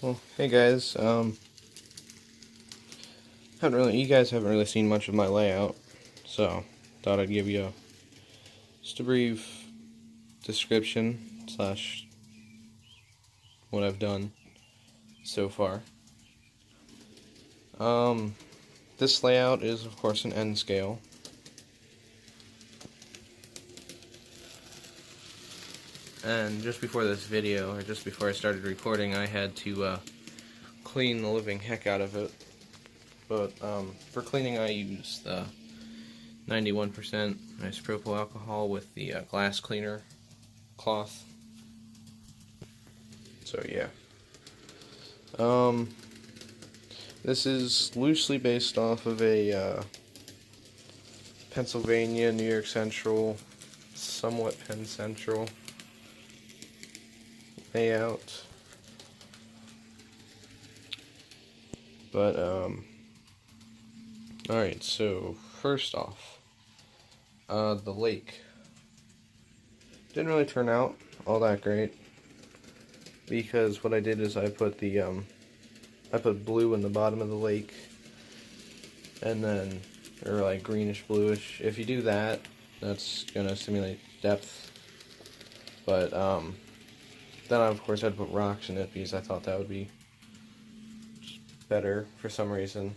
Well, hey guys, you guys haven't really seen much of my layout, so thought I'd give you just a brief description slash what I've done so far. This layout is of course an N scale. And just before this video, or just before I started recording, I had to clean the living heck out of it. But for cleaning, I use the 91% isopropyl alcohol with the glass cleaner cloth. So yeah. This is loosely based off of a Pennsylvania, New York Central, somewhat Penn Central layout. But alright, so first off, the lake didn't really turn out all that great, because what I did is I put blue in the bottom of the lake, and then, or like greenish bluish. If you do that, that's gonna simulate depth. But then I of course had to put rocks in it because I thought that would be better for some reason,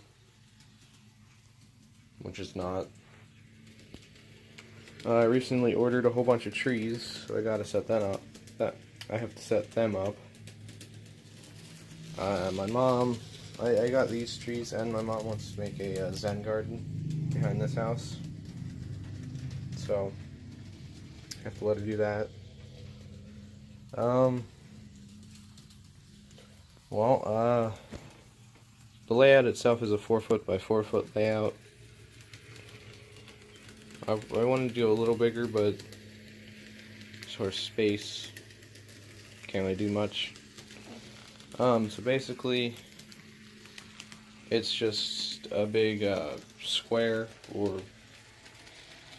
which is not. I recently ordered a whole bunch of trees, so I gotta set that up. I have to set them up. My mom, I got these trees, and my mom wants to make a Zen garden behind this house, so I have to let her do that. The layout itself is a 4-foot by 4-foot layout. I wanted to do a little bigger, but sort of space can't really do much. So basically, it's just a big square, or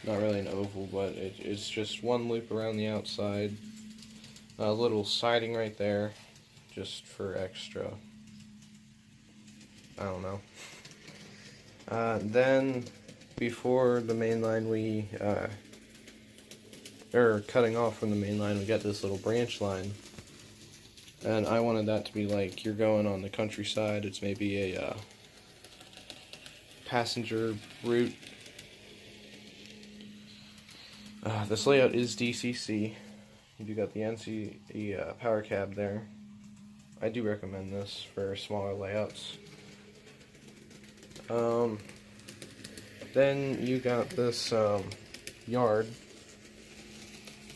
not really an oval, but it's just one loop around the outside. A little siding right there, just for extra, I don't know. Then, before the main line, cutting off from the main line, we got this little branch line. And I wanted that to be like you're going on the countryside. It's maybe a passenger route. This layout is DCC. You do got the power cab there. I do recommend this for smaller layouts. Then you got this yard,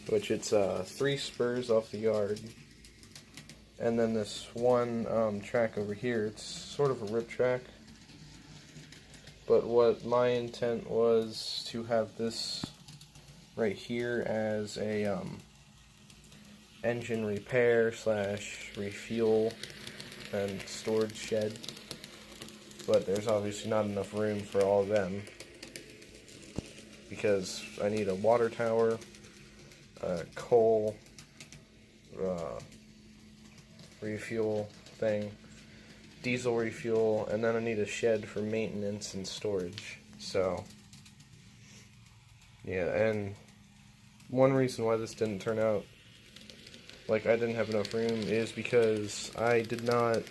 which it's 3 spurs off the yard. And then this one track over here, it's sort of a rip track. But what my intent was to have this right here as a engine repair slash refuel and storage shed. But there's obviously not enough room for all of them, because I need a water tower, coal, refuel thing, diesel refuel, and then I need a shed for maintenance and storage. So yeah, and one reason why this didn't turn out like I didn't have enough room is because I did not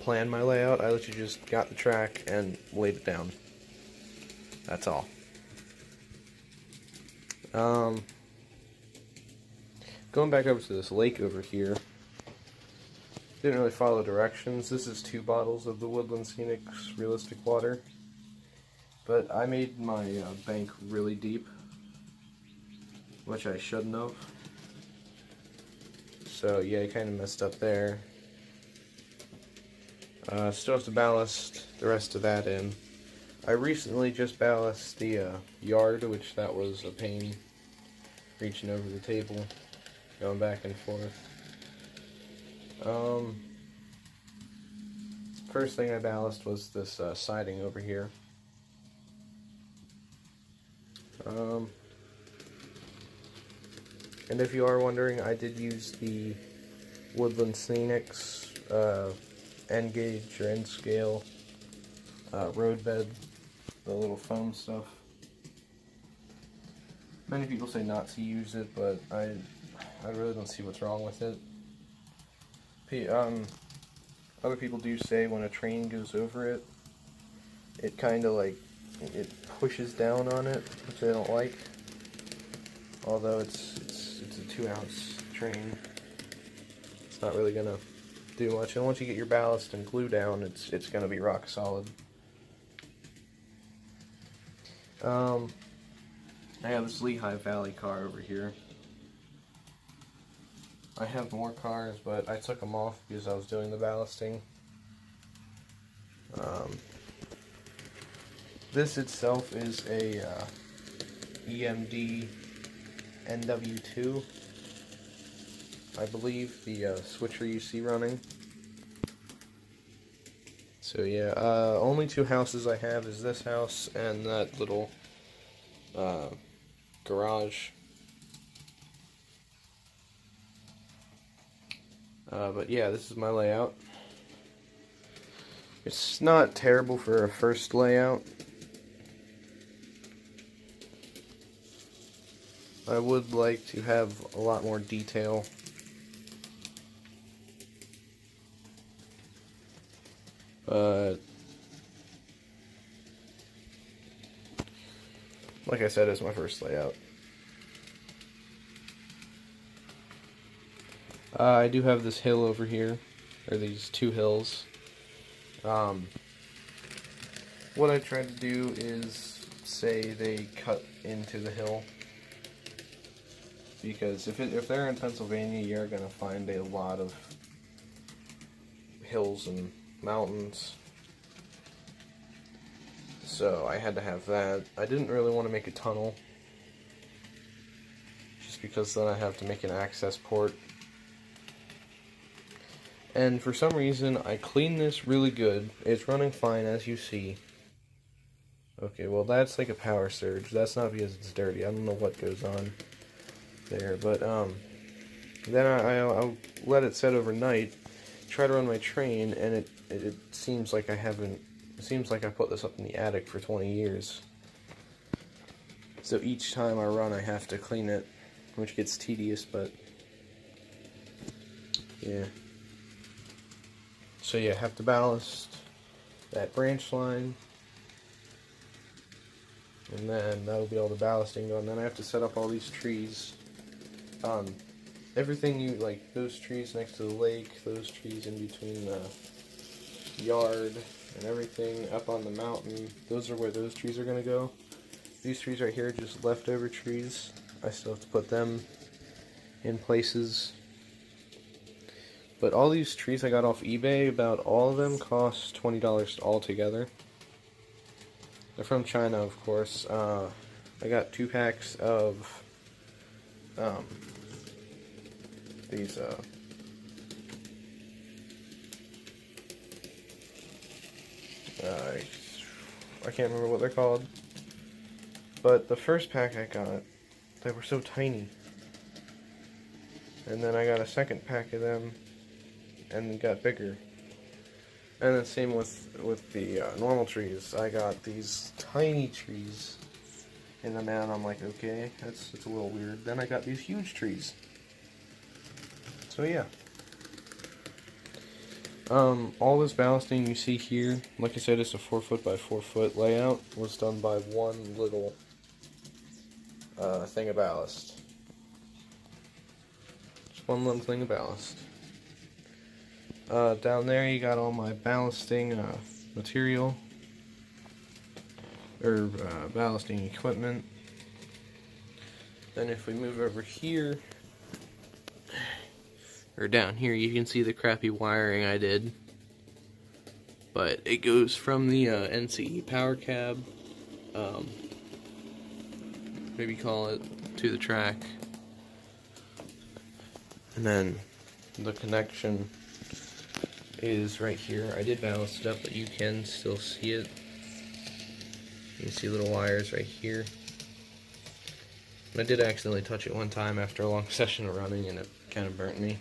plan my layout. I literally just got the track and laid it down. That's all. Going back over to this lake over here, didn't really follow directions. This is 2 bottles of the Woodland Scenics Realistic Water, but I made my bank really deep, which I shouldn't have. So yeah, I kind of messed up there. Still have to ballast the rest of that in. I recently just ballasted the yard, which that was a pain, reaching over the table, going back and forth. First thing I ballasted was this siding over here. And if you are wondering, I did use the Woodland Scenics end gauge or end scale, road bed, the little foam stuff. Many people say not to use it, but I really don't see what's wrong with it. Other people do say when a train goes over it, it kind of like, it pushes down on it, which I don't like. Although it's a 2-ounce train, it's not really gonna do much. And once you get your ballast and glue down, it's gonna be rock solid. I have this Lehigh Valley car over here. I have more cars, but I took them off because I was doing the ballasting. This itself is a EMD NW2. I believe the switcher you see running. So yeah, only 2 houses I have is this house and that little garage. But yeah, this is my layout. It's not terrible for a first layout. I would like to have a lot more detail. But like I said, it's my first layout. I do have this hill over here, or these 2 hills. What I tried to do is say they cut into the hill, because if they're in Pennsylvania, you're gonna find a lot of hills and mountains. So I had to have that. I didn't really want to make a tunnel, just because then I have to make an access port. And for some reason, I cleaned this really good. It's running fine, as you see. Okay, well that's like a power surge. That's not because it's dirty. I don't know what goes on there. But then I'll let it set overnight, try to run my train, and it seems like I haven't. It seems like I put this up in the attic for 20 years. So each time I run, I have to clean it, which gets tedious, but yeah. So yeah, have to ballast that branch line, and then that'll be all the ballasting done. Then I have to set up all these trees. Everything you like, those trees next to the lake, those trees in between the yard, and everything up on the mountain. Those are where those trees are gonna go. These trees right here are just leftover trees. I still have to put them in places. But all these trees I got off eBay, about all of them cost $20 altogether. They're from China, of course. I got 2 packs of these I can't remember what they're called. But the first pack I got, they were so tiny. And then I got a second pack of them, and it got bigger. And then same with the normal trees. I got these tiny trees, and then I'm like, okay, it's a little weird. Then I got these huge trees. So yeah. All this ballasting you see here, like I said, it's a 4-foot by 4-foot layout, was done by one little thing of ballast. Just one little thing of ballast. Down there you got all my ballasting material, or ballasting equipment. Then if we move over here, or down here, you can see the crappy wiring I did. But it goes from the NCE power cab, maybe call it, to the track. And then the connection is right here. I did ballast it up, but you can still see it. You can see little wires right here. I did accidentally touch it one time after a long session of running, and it kind of burnt me.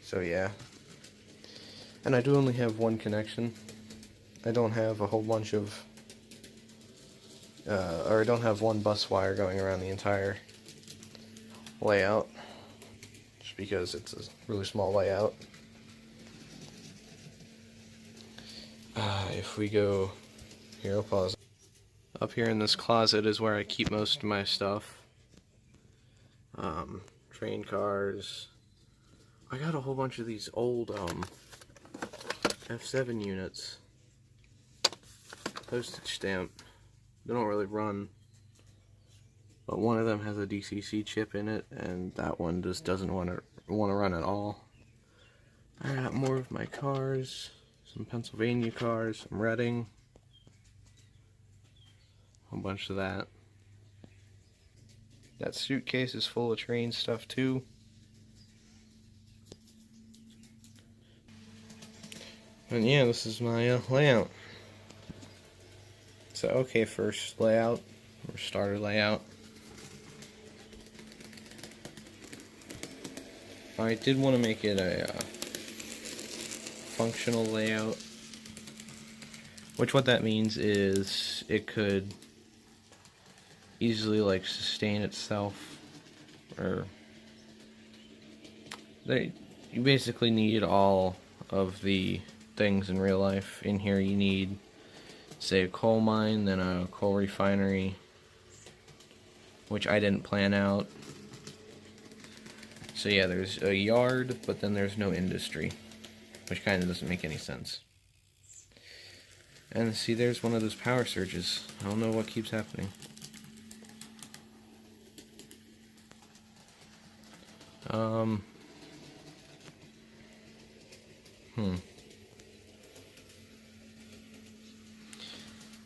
So yeah. And I do only have one connection. I don't have a whole bunch of, or I don't have one bus wire going around the entire layout, just because it's a really small layout. If we go here, I'll pause. Up here in this closet is where I keep most of my stuff. Train cars. I got a whole bunch of these old F7 units. Postage stamp. They don't really run, but one of them has a DCC chip in it, and that one just doesn't want to run at all. I got more of my cars, some Pennsylvania cars, some Reading, a whole bunch of that. That suitcase is full of train stuff too. And yeah, this is my layout. So okay, first layout, or starter layout. I did want to make it a functional layout, which what that means is it could easily like sustain itself, or you basically need all of the things in real life. In here you need, say, a coal mine, then a coal refinery, which I didn't plan out. So yeah, there's a yard, but then there's no industry, which kind of doesn't make any sense. And see, there's one of those power surges. I don't know what keeps happening.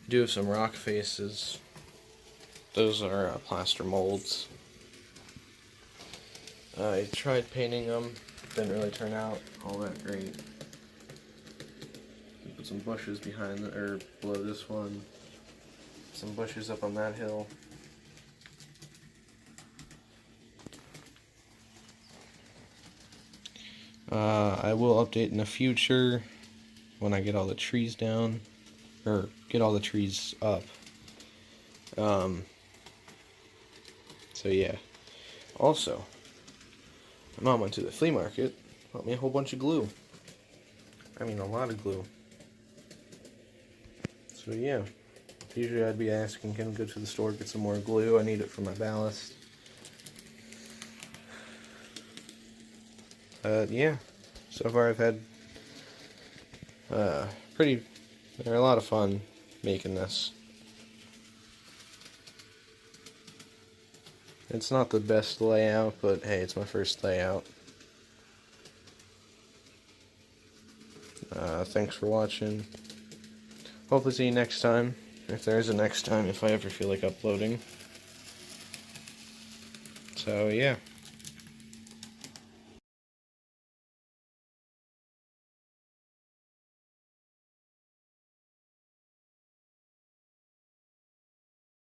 I do have some rock faces. Those are plaster molds. I tried painting them, didn't really turn out all that great. Put some bushes behind or below this one. Some bushes up on that hill. I will update in the future when I get all the trees down, or get all the trees up. So yeah. Also, my mom went to the flea market, bought me a whole bunch of glue. I mean, a lot of glue. So yeah, usually I'd be asking, can I go to the store, get some more glue? I need it for my ballast. Yeah, so far I've had they're a lot of fun making this. It's not the best layout, but hey, it's my first layout. Thanks for watching. Hope to see you next time, if there is a next time, if I ever feel like uploading. So yeah.